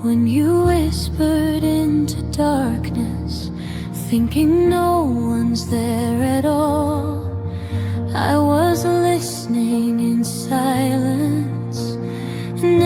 When you whispered into darkness, thinking no one's there at all, I was listening in silence, and